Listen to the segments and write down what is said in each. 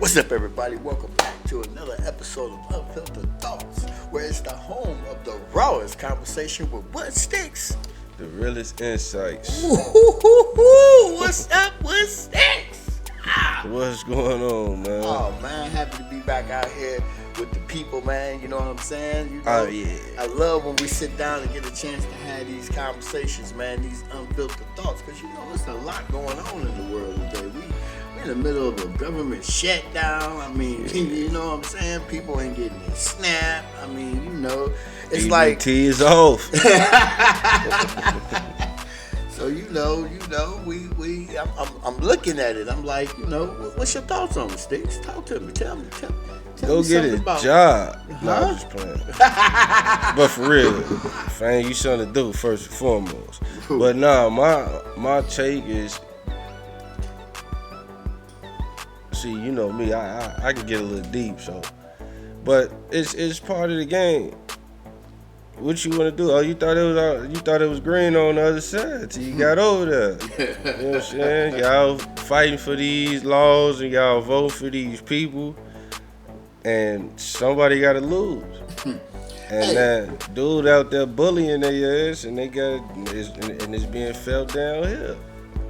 What's up, everybody? Welcome back to another episode of Unfiltered Thoughts, where it's the home of the rawest conversation with what sticks. The realest insights. What's up? What sticks? What's going on, man? Oh, man, happy to be back out here with the people, man. You know what I'm saying? You know, Oh, yeah. I love when we sit down and get a chance to have these conversations, man, these unfiltered thoughts, because, you know, there's a lot going on in the world today. We're in the middle of a government shutdown. I mean, you know what I'm saying? People ain't getting their SNAP. I mean, you know, it's like... T is off. So, I'm looking at it. I'm like, you know, what's your thoughts on it, Sticks? Talk to me. Tell me. Go get a job. No, I'm just playing. But for real, find you something to do first and foremost. But nah, my take is, see, you know me, I can get a little deep, so. But it's part of the game. What you want to do? Oh, you thought it was green on the other side till you got over there. You know what I'm saying? Y'all fighting for these laws and y'all vote for these people, and somebody got to lose. And that dude out there bullying their ass, and it's being felt down here.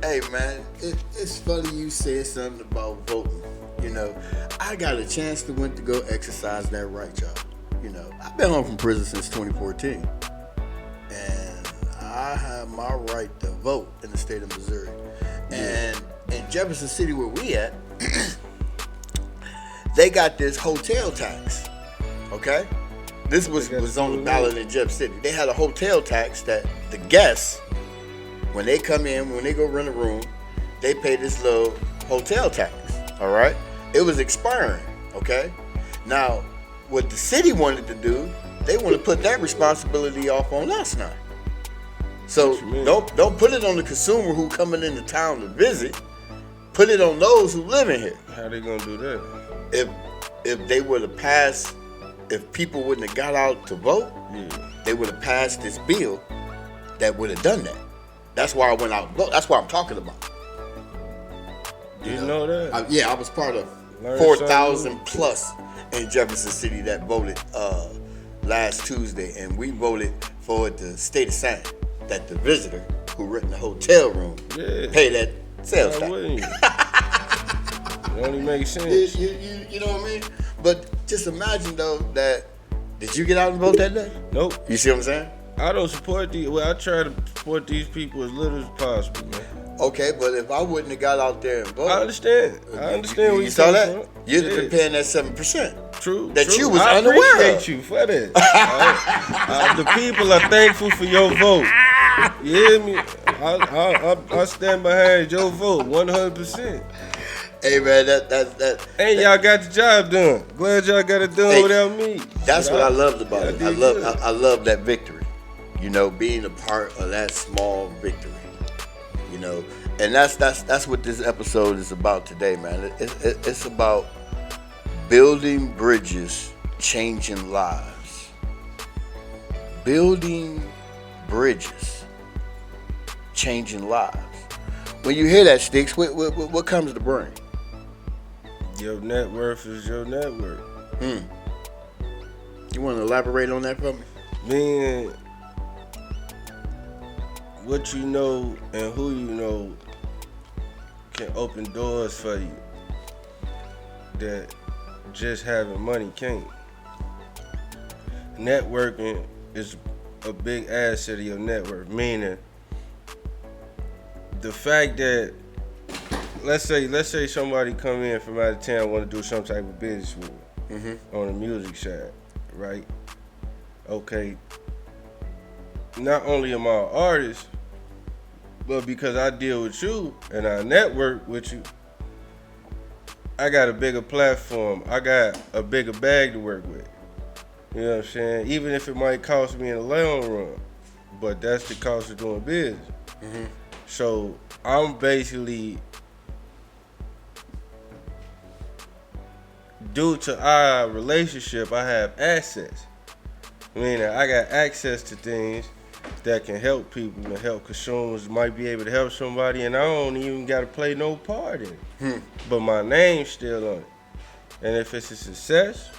Hey man, it's funny you said something about voting. You know, I got a chance to go exercise that right, y'all. You know, I've been home from prison since 2014, and I have my right to vote in the state of Missouri. And in Jefferson City, where we at, they got this hotel tax. Okay, this was on the ballot in Jeff City. They had a hotel tax that the guests, when they come in, when they go rent a room, they pay this little hotel tax. All right, it was expiring. Okay, now. What the city wanted to do, they want to put that responsibility off on us now. So don't put it on the consumer who coming into town to visit. Put it on those who live in here. How they gonna do that? If they would have passed, if people wouldn't have got out to vote, they would have passed this bill that would have done that. That's why I went out and vote. That's what I'm talking about. You know that? I was part of 4,000 plus in Jefferson City that voted last Tuesday, and we voted for it to stay the same. That the visitor who rented the hotel room pay that sales tax. It only makes sense. You know what I mean? But just imagine though that did you get out and vote that day? Nope. You see what I'm saying? I don't support these. Well, I try to support these people as little as possible, man. Okay, but if I wouldn't have got out there and voted, I understand. Where you saw that. From. You'd have been paying that 7%. True. That you was unaware of. I appreciate you for that. The people are thankful for your vote. You hear me? I stand behind your vote 100%. Hey man, that and y'all got the job done. Glad y'all got it done without me. That's what I loved about it. I love that victory. You know, being a part of that small victory. You know, and that's what this episode is about today, man. It's about building bridges, changing lives. Building bridges, changing lives. When you hear that, Sticks, what comes to brain? Your net worth is your net worth. You want to elaborate on that for me? Being what you know and who you know can open doors for you that just having money can't. Networking is a big asset of your network, meaning the fact that let's say somebody come in from out of town want to do some type of business with you on the music side, right? Okay. Not only am I an artist, but because I deal with you and I network with you, I got a bigger platform. I got a bigger bag to work with. You know what I'm saying? Even if it might cost me in the long run, but that's the cost of doing business. So I'm basically, due to our relationship, I have access. Meaning I got access to things that can help people and help consumers, might be able to help somebody, and I don't even got to play no part in it. But my name's still on it. And if it's a success,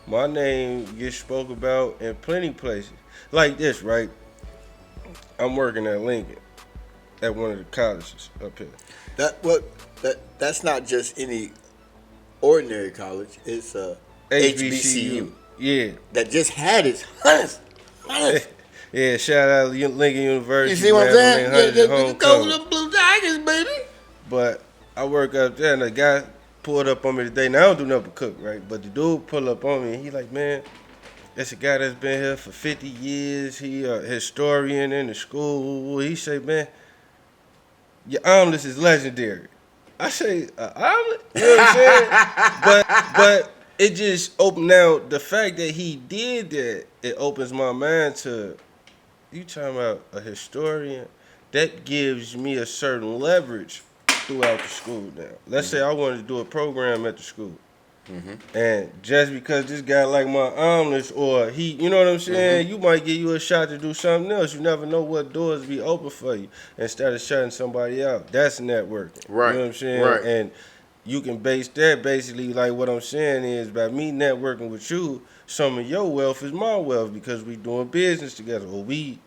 my name gets spoke about in plenty places. Like this, right? I'm working at Lincoln, at one of the colleges up here. That's not just any ordinary college. It's a HBCU. Yeah. That just had its hundreds. Yeah, shout out to Lincoln University. You see what I'm saying? Yeah, go with the Blue Tigers, baby. But I work up there, and the guy pulled up on me today. Now, I don't do nothing but cook, right? But the dude pulled up on me, and he like, man, that's a guy that's been here for 50 years. He a historian in the school. He say, man, your omelets is legendary. I say, omelet? You know what I'm saying? but it just opened. Now, the fact that he did that, it opens my mind to, you talking about a historian, that gives me a certain leverage throughout the school now. Let's say I wanted to do a program at the school. And just because this guy like my omelets, or he, you know what I'm saying, you might give you a shot to do something else. You never know what doors be open for you instead of shutting somebody out. That's networking. Right. You know what I'm saying? Right. And you can base that basically, like what I'm saying is, by me networking with you, some of your wealth is my wealth because we doing business together, or we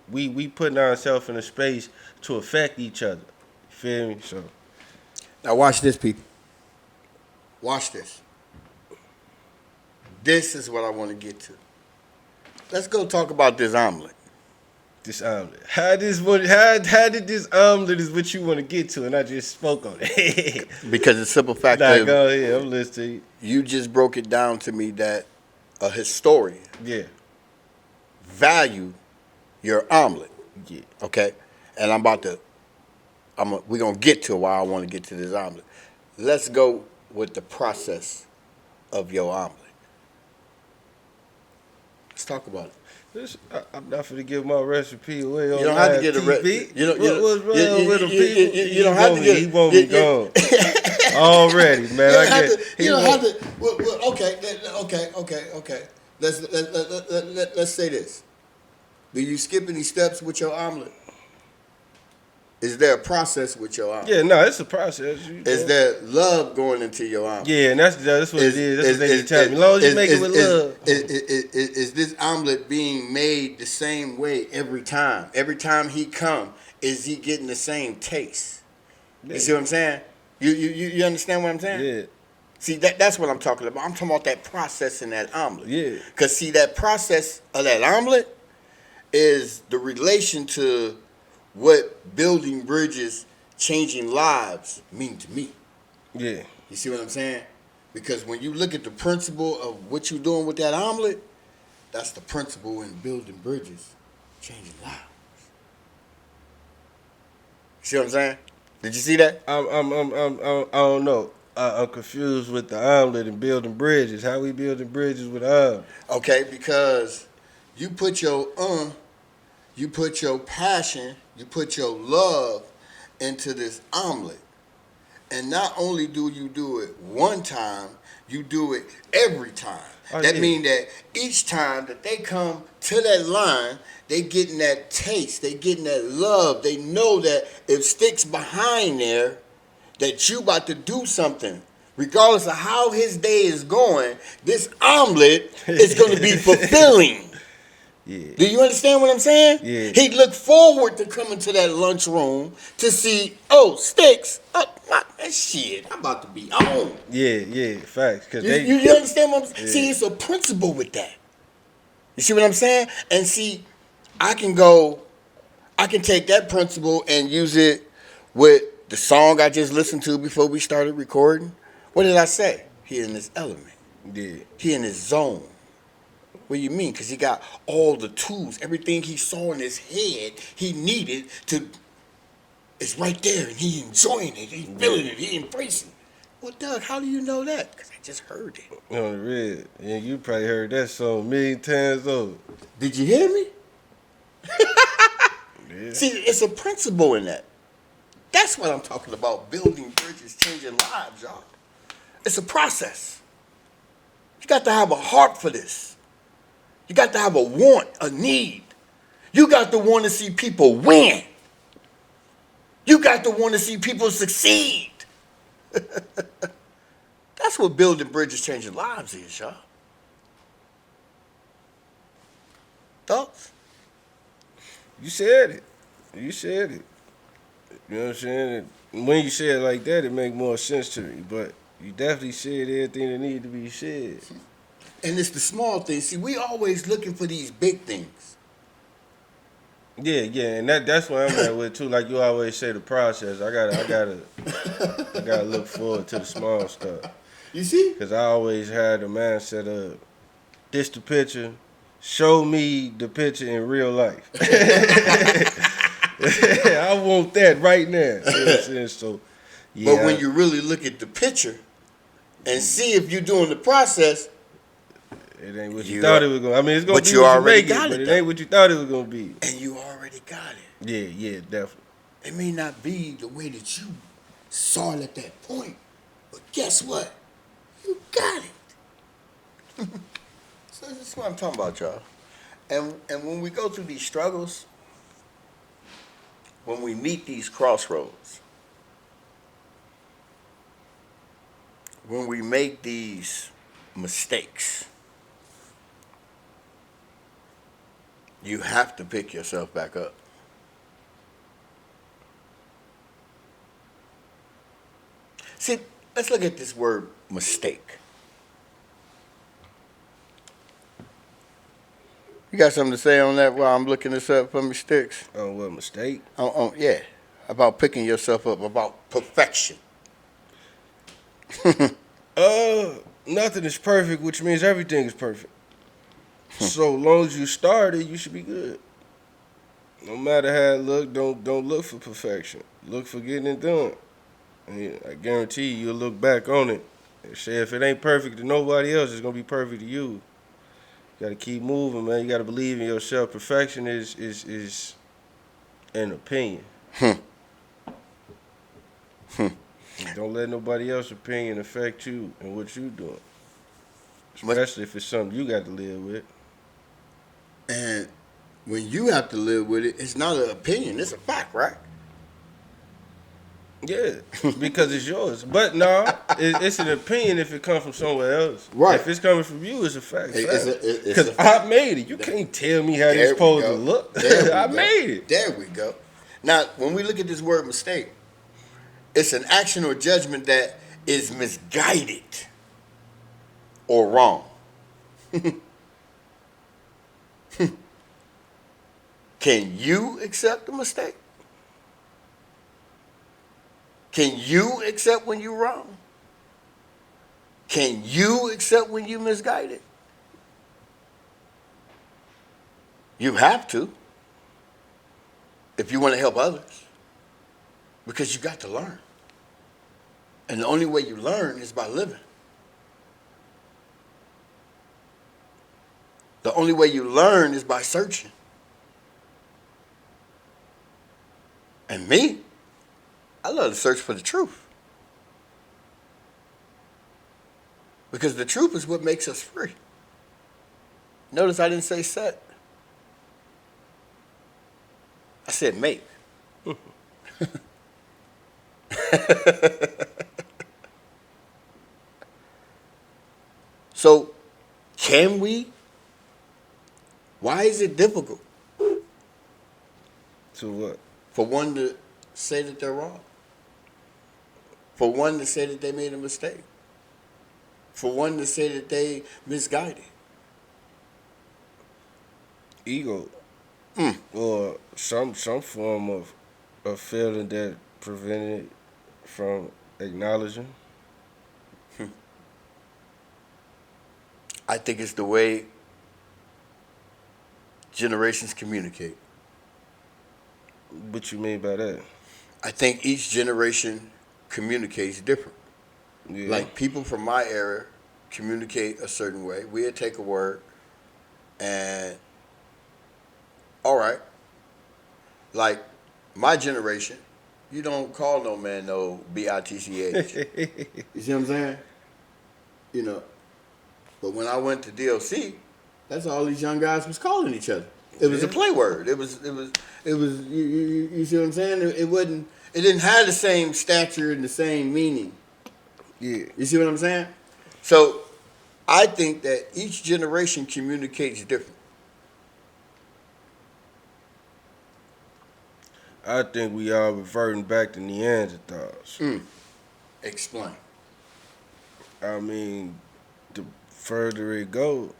putting ourselves in a space to affect each other. You feel me? So now watch this, people. Watch this. This is what I want to get to. Let's go talk about this omelet. This omelet. How did this omelet is what you want to get to, and I just spoke on it. Because the simple fact Nah, that go ahead, I'm listening to you. You just broke it down to me that a historian value your omelet. Yeah. Okay? And we're going to get to why I want to get to this omelet. Let's go with the process of your omelet. Let's talk about it. I'm not finna give my recipe away on You don't have to get a recipe. What's wrong with them people? You don't have to get. He won't be gone already, man. You don't have to. Well, okay. Let's say this. Do you skip any steps with your omelet? Is there a process with your omelet? Yeah, no, it's a process. Is there love going into your omelet? Yeah, and that's what it is. That's what they tell me. As long as you make it with love. Is this omelet being made the same way every time? Every time he come, is he getting the same taste? Yeah. You see what I'm saying? You understand what I'm saying? Yeah. See, that's what I'm talking about. I'm talking about that process in that omelet. Yeah. Because, see, that process of that omelet is the relation to what building bridges, changing lives mean to me. Yeah. You see what I'm saying? Because when you look at the principle of what you're doing with that omelet, that's the principle in building bridges, changing lives. You see what I'm saying? Did you see that? I don't know. I'm confused with the omelet and building bridges. How we building bridges with omelet? Okay, because you put your passion, you put your love into this omelet. And not only do you do it one time, you do it every time. That means that each time that they come to that line, they getting that taste, they getting that love. They know that if Stick's behind there, that you about to do something. Regardless of how his day is going, this omelet is going to be fulfilling. Yeah. Do you understand what I'm saying? Yeah. He looked forward to coming to that lunchroom to see, Sticks, shit, I'm about to be on. Yeah, facts. Cause you understand what I'm saying? Yeah. See, it's a principle with that. You see what I'm saying? And see, I can take that principle and use it with the song I just listened to before we started recording. What did I say? He in his element. Yeah. He in his zone. What do you mean? Because he got all the tools. Everything he saw in his head, he needed to. It's right there, and he enjoying it. He feeling it. He embracing it. Well, Doug, how do you know that? Because I just heard it. On the red. And you probably heard that song a million times over. Did you hear me? Yeah. See, it's a principle in that. That's what I'm talking about. Building bridges, changing lives, y'all. It's a process. You got to have a heart for this. You got to have a want, a need. You got to want to see people win. You got to want to see people succeed. That's That's what building bridges, changing lives is, y'all. Thoughts? You said it. You said it. You know what I'm saying? When you say it like that, it make more sense to me. But you definitely said everything that needed to be said. And it's the small things. See, we always looking for these big things. Yeah, and that's where I'm at with too. Like you always say, the process. I gotta look forward to the small stuff. You see? Cause I always had the mindset of this the picture. Show me the picture in real life. I want that right now. You know what I'm saying? So, yeah. But when you really look at the picture and see if you're doing the process, it ain't what you thought it was gonna. I mean, it's gonna but be you what you already make got it, but it, it ain't what you thought it was gonna be. And you already got it. Yeah, definitely. It may not be the way that you saw it at that point, but guess what? You got it. So this is what I'm talking about, y'all. And when we go through these struggles, when we meet these crossroads, when we make these mistakes, you have to pick yourself back up. See, let's look at this word mistake. You got something to say on that while I'm looking this up for mistakes? Oh, what mistake? Yeah, about picking yourself up, about perfection. Nothing is perfect, which means everything is perfect. So long as you started, you should be good. No matter how it look, don't look for perfection. Look for getting it done. And I guarantee you'll look back on it and say if it ain't perfect to nobody else, it's gonna be perfect to you. You gotta keep moving, man. You gotta believe in yourself. Perfection is an opinion. Don't let nobody else's opinion affect you and what you doing. Especially if it's something you got to live with. And when you have to live with it, it's not an opinion, it's a fact, right? Yeah, because it's yours. But no, it's an opinion if it comes from somewhere else. Right. If it's coming from you, it's a fact. Because I made it. You can't tell me how this supposed to look. I made it. There we go. Now, when we look at this word mistake, it's an action or judgment that is misguided or wrong. Can you accept a mistake? Can you accept when you're wrong? Can you accept when you're misguided? You have to if you want to help others, because you got to learn. And the only way you learn is by living. The only way you learn is by searching. And me, I love to search for the truth. Because the truth is what makes us free. Notice I didn't say set. I said make. So, can we? Why is it difficult? To what? For one to say that they're wrong. For one to say that they made a mistake. For one to say that they misguided. Ego. Or some form of feeling that prevented from acknowledging. I think it's the way generations communicate. What you mean by that? I think each generation communicates different. Yeah. Like people from my era communicate a certain way. We'd take a word and, all right, like my generation, you don't call no man no B-I-T-C-H. You see what I'm saying? You know, but when I went to DLC, that's all these young guys was calling each other. It was a play word. It was. You see what I'm saying? It wasn't. It didn't have the same stature and the same meaning. Yeah. You see what I'm saying? So I think that each generation communicates different. I think we are reverting back to Neanderthals. Explain. I mean, the further it go,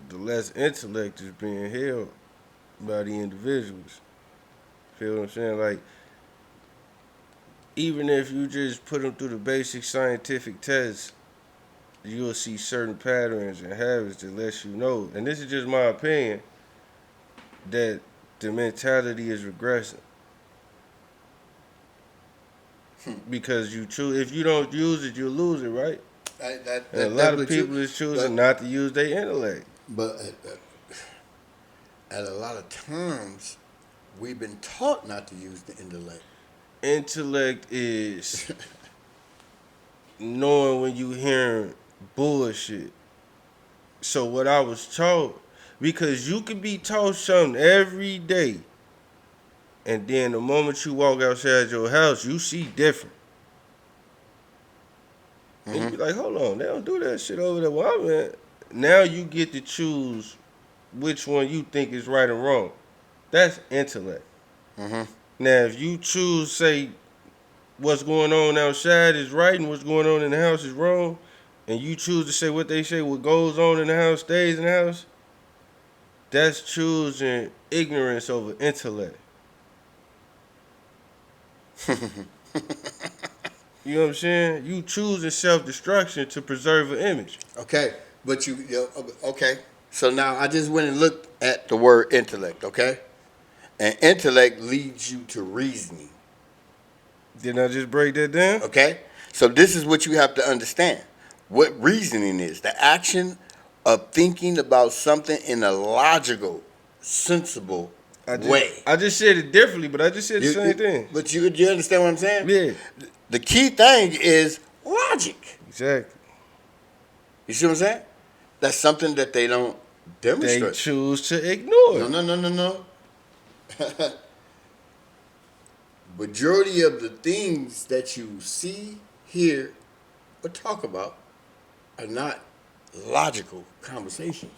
the less intellect is being held by the individuals. Feel what I'm saying? Like, even if you just put them through the basic scientific tests, you'll see certain patterns and habits that lets you know. And this is just my opinion that the mentality is regressing. Because you choose, if you don't use it, you'll lose it, right? And a lot of people is choosing not to use their intellect. But at a lot of times, we've been taught not to use the intellect. Intellect is knowing when you hearing bullshit. So what I was taught, because you can be taught something every day, and then the moment you walk outside your house, you see different. And you be like, hold on, they don't do that shit over there where I'm at. Now you get to choose which one you think is right or wrong. That's intellect. Now, if you choose, say, what's going on outside is right and what's going on in the house is wrong, and you choose to say what they say, what goes on in the house stays in the house, that's choosing ignorance over intellect. You know what I'm saying? You choosing self-destruction to preserve an image. Okay, but okay. So now I just went and looked at the word intellect, okay? And intellect leads you to reasoning. Didn't I just break that down? Okay? So this is what you have to understand. What reasoning is. The action of thinking about something in a logical, sensible way. I just said it differently, but I just said the same thing. But you understand what I'm saying? Yeah. The key thing is logic. Exactly. You see what I'm saying? That's something that they don't demonstrate. They choose to ignore. No. Majority of the things that you see, hear, or talk about are not logical conversations.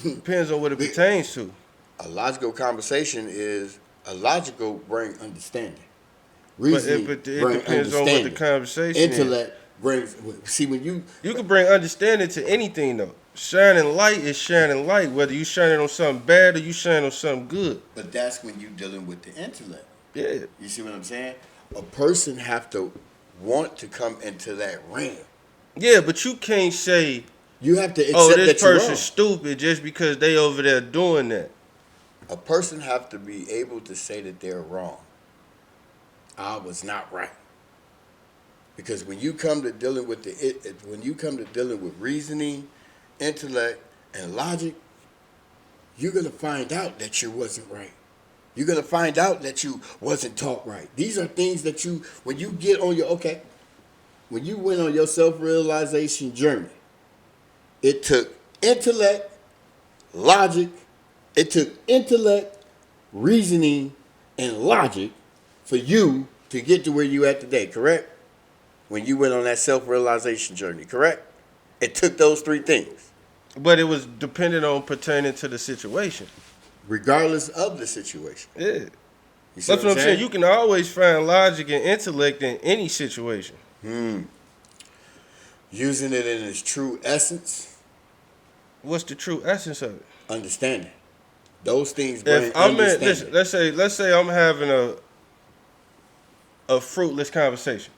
Depends on what it pertains to. A logical conversation is a logical brain understanding. Reasoning but it depends on what the conversation Intellect brings. See, when you can bring understanding to anything though. Shining light is shining light, whether you shining on something bad or you shining on something good. But that's when you're dealing with the intellect. Yeah. You see what I'm saying? A person have to want to come into that realm. Yeah, but you can't say you have to accept this that you're person's wrong. stupid just because they over there doing that. A person have to be able to say that they're wrong. I was not right. Because when you come to dealing with reasoning, intellect, and logic, you're gonna find out that you wasn't right. You're gonna find out that you wasn't taught right. These are things that when you went on your self-realization journey, it took intellect, logic, reasoning, and logic for you to get to where you at today, correct? When you went on that self-realization journey, correct? It took those three things. But it was dependent on pertaining to the situation. Regardless of the situation. Yeah. That's what I'm saying. You can always find logic and intellect in any situation. Using it in its true essence. What's the true essence of it? Understanding. Those things bring understanding. Let's say I'm having a fruitless conversation,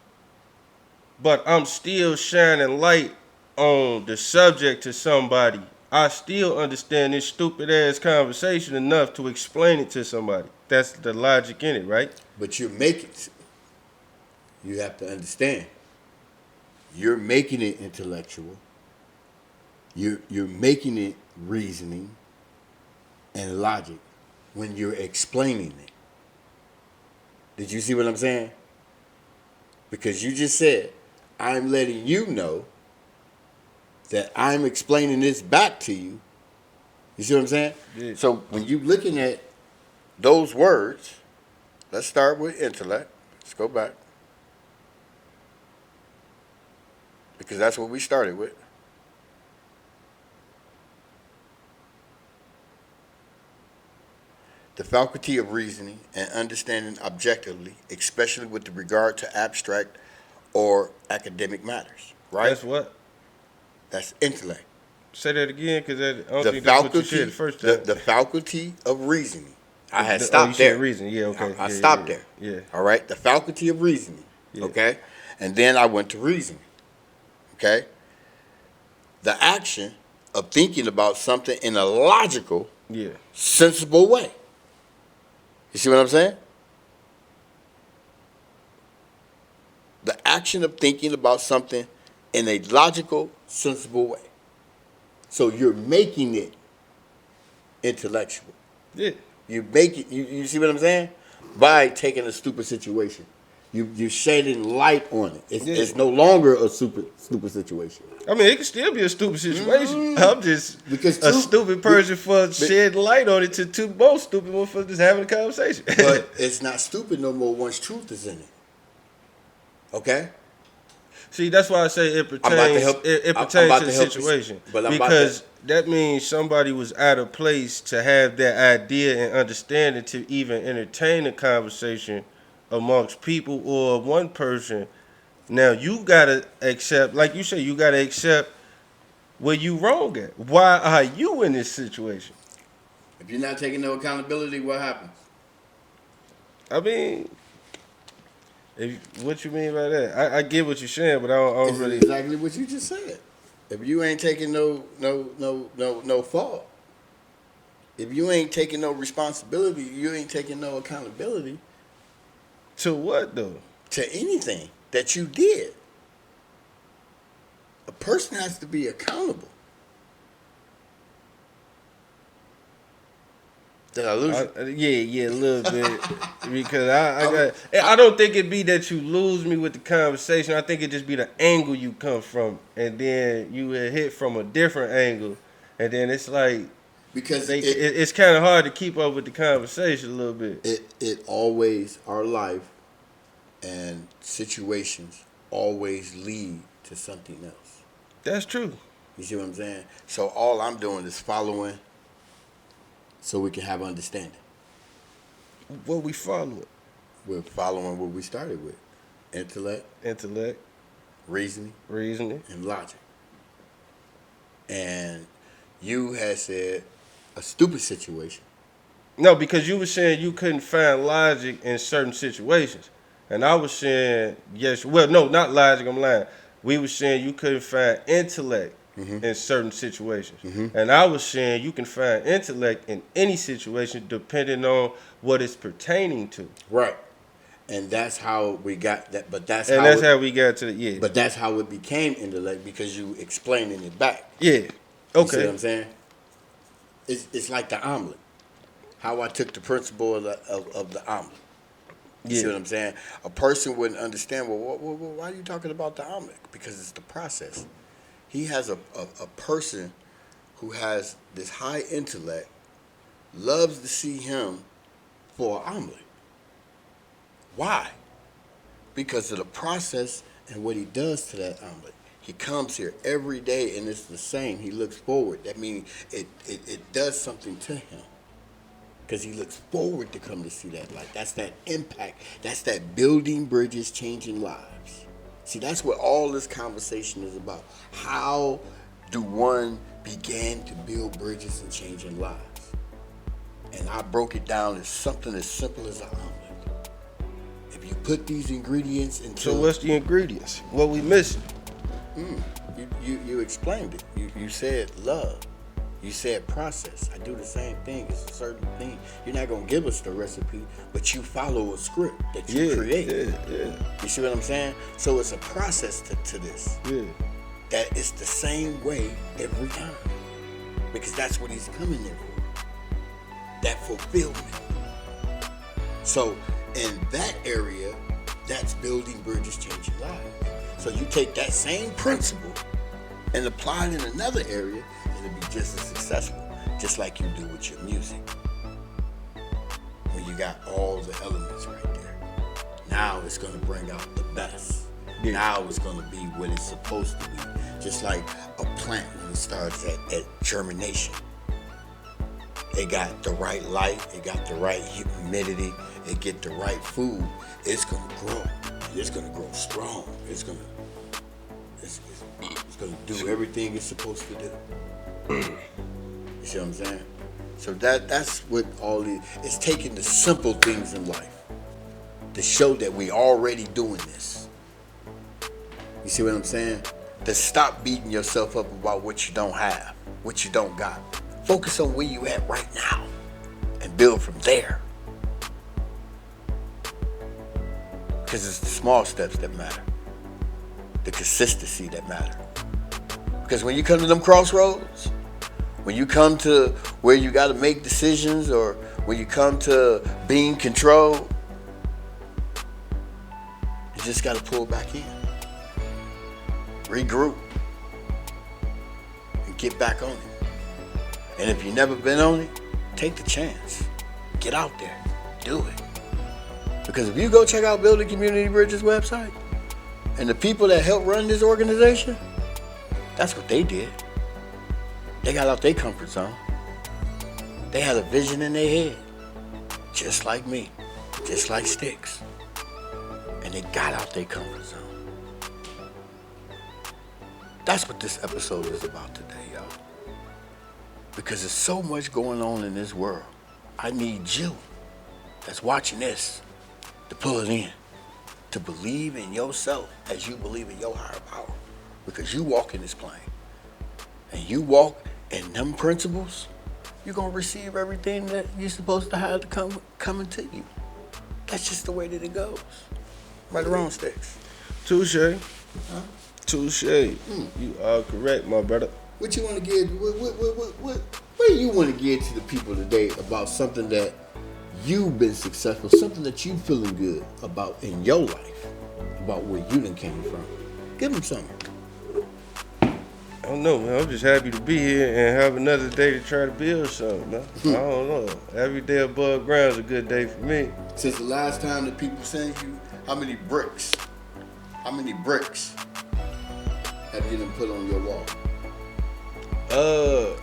but I'm still shining light on the subject to somebody. I still understand this stupid ass conversation enough to explain it to somebody. That's the logic in it, right? But you have to understand. You're making it intellectual. You're making it reasoning and logic when you're explaining it. Did you see what I'm saying? Because you just said, I'm letting you know that I'm explaining this back to you. You see what I'm saying? Yeah. So when you're looking at those words, let's start with intellect. Let's go back. because that's what we started with. The faculty of reasoning and understanding objectively, especially with regard to abstract or academic matters. Right? That's what? That's intellect. Say that again, because I don't The think that's what you faculty, said the first time. the faculty of reasoning. I had you stopped said there. reason. Yeah, okay. I Yeah, stopped yeah, there. Yeah. All right. The faculty of reasoning. Yeah. Okay. And then I went to reasoning. Okay. The action of thinking about something in a logical, Yeah. sensible way. You see what I'm saying? The action of thinking about something in a logical, sensible way. So you're making it intellectual. Yeah. You make it. You see what I'm saying? By taking a stupid situation, you're shedding light on it. It's no longer a stupid situation. I mean, it can still be a stupid situation. I'm just Because a stupid person for shedding light on it to two most stupid ones for just having a conversation. But it's not stupid no more once truth is in it. Okay? See, that's why I say it pertains. It pertains to the situation, because that means somebody was out of place to have that idea and understanding to even entertain a conversation amongst people or one person. Now you gotta accept, like you say, you gotta accept where you wrong at. Why are you in this situation? If you're not taking no accountability, what happens? I mean, what you mean by that? I get what you're saying, but I don't It's really. exactly what you just said. If you ain't taking no fault, if you ain't taking no responsibility, you ain't taking no accountability To what though? to anything that you did. A person has to be accountable. Did I lose you? Yeah, a little bit. Because I don't think it be that you lose me with the conversation. I think it just be the angle you come from, and then you hit from a different angle, and then it's like Because it's kind of hard to keep up with the conversation a little bit. it always, our life and situations always lead to something else. That's true. You see what I'm saying? So all I'm doing is following so we can have understanding. What we follow it. We're following what we started with. Intellect, reasoning, and logic. And you had said a stupid situation. No, because you were saying you couldn't find logic in certain situations. And I was saying, yes, well, no, not logic, I'm lying. We were saying you couldn't find intellect in certain situations. And I was saying you can find intellect in any situation depending on what it's pertaining to. Right. And that's how we got that. But that's how we got to the, yeah. But that's how it became intellect, because you explaining it back. Yeah. You see Okay. what I'm saying? It's like the omelet. How I took the principle of the omelet. You see what I'm saying? A person wouldn't understand, well, why are you talking about the omelet? Because it's the process. He has a person who has this high intellect, loves to see him for an omelet. Why? Because of the process and what he does to that omelet. He comes here every day and it's the same. He looks forward. That means it does something to him. Because he looks forward to come to see that light. That's that impact. That's that building bridges, changing lives. See, that's what all this conversation is about. How do one begin to build bridges and changing lives? And I broke it down as something as simple as an omelet. If you put these ingredients into... So what's the ingredients? What we missing? You explained it. You said love. You said process. I do the same thing. It's a certain thing. You're not going to give us the recipe, but you follow a script that you create. Yeah. You see what I'm saying? So it's a process to this. Yeah. That it's the same way every time. Because that's what he's coming there for. That fulfillment. So in that area, that's building bridges, changing lives. So you take that same principle and apply it in another area, and it'll be just as successful, just like you do with your music. When you got all the elements right there. Now it's going to bring out the best. Yeah. Now it's going to be what it's supposed to be. Just like a plant when it starts at germination. It got the right light, it got the right humidity, it get the right food. It's going to grow. It's going to grow strong. It's going to do everything it's supposed to do. You see what I'm saying? So that's what all it is. It's taking the simple things in life to show that we already doing this. You see what I'm saying? To stop beating yourself up about what you don't have, what you don't got. Focus on where you at right now and build from there. Because it's the small steps that matter. The consistency that matter. Because when you come to them crossroads, when you come to where you got to make decisions, or when you come to being controlled, you just got to pull back in. Regroup. And get back on it. And if you've never been on it, take the chance. Get out there. Do it. Because if you go check out Building Community Bridges website, and the people that help run this organization, that's what they did. They got out their comfort zone. They had a vision in their head. Just like me. Just like Sticks. And they got out their comfort zone. That's what this episode is about today, y'all. Because there's so much going on in this world. I need you that's watching this to pull it in. To believe in yourself as you believe in your higher power. Because you walk in this plane. And you walk in them principles, you're going to receive everything that you're supposed to have to coming to you. That's just the way that it goes. Right or wrong, Sticks? Touche. Huh? Touche. You are correct, my brother. What you want to give? What do you want to give to the people today about something that you've been successful, something that you feeling good about in your life, about where you done came from? Give them something. I don't know, man. I'm just happy to be here and have another day to try to build something, man. I don't know. Every day above ground is a good day for me. Since the last time that people sent you, how many bricks have you done put on your wall? I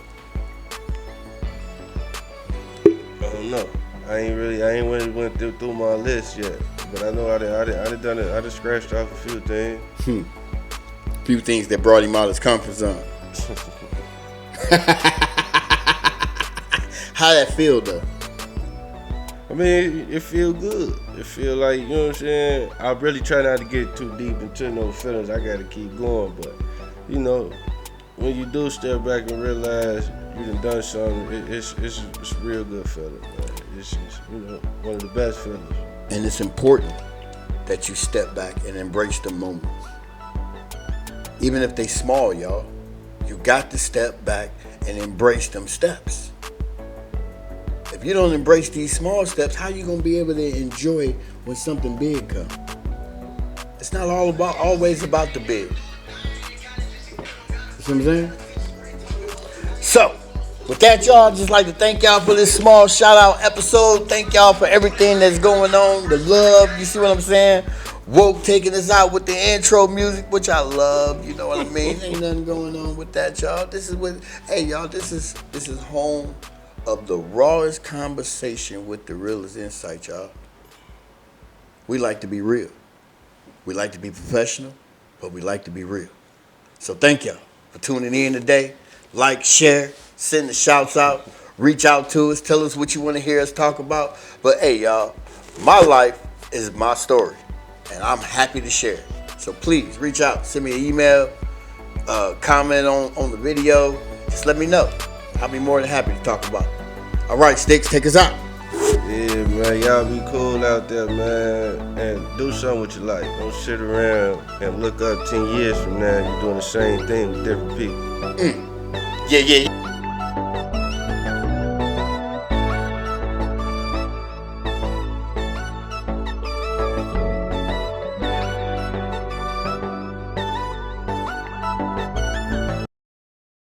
don't know. I ain't really went through my list yet, but I know I done scratched off a few things. Few things that brought him out of his comfort zone. How that feel though? I mean, it feel good. It feel like, you know what I'm saying? I really try not to get too deep into no feelings. I gotta keep going, but you know, when you do step back and realize you done something, it's a real good feeling, man. It's you know, one of the best feelings. And it's important that you step back and embrace the moments. Even if they small, y'all, you got to step back and embrace them steps. If you don't embrace these small steps, how you gonna be able to enjoy when something big comes? It's not always about the big. You see what I'm saying? So, with that, y'all, I'd just like to thank y'all for this small shout out episode. Thank y'all for everything that's going on, the love, you see what I'm saying? Woke taking us out with the intro music, which I love, you know what I mean? Ain't nothing going on with that, y'all. This is home of the rawest conversation with the realest insight, y'all. We like to be real. We like to be professional, but we like to be real. So thank y'all for tuning in today. Like, share, send the shouts out, reach out to us, tell us what you want to hear us talk about. But hey, y'all, my life is my story. And I'm happy to share it. So please reach out, send me an email, comment on the video. Just let me know. I'll be more than happy to talk about it. All right, Sticks, take us out. Yeah, man, y'all be cool out there, man, and do something with your life. Don't sit around and look up 10 years from now, you're doing the same thing with different people. Yeah.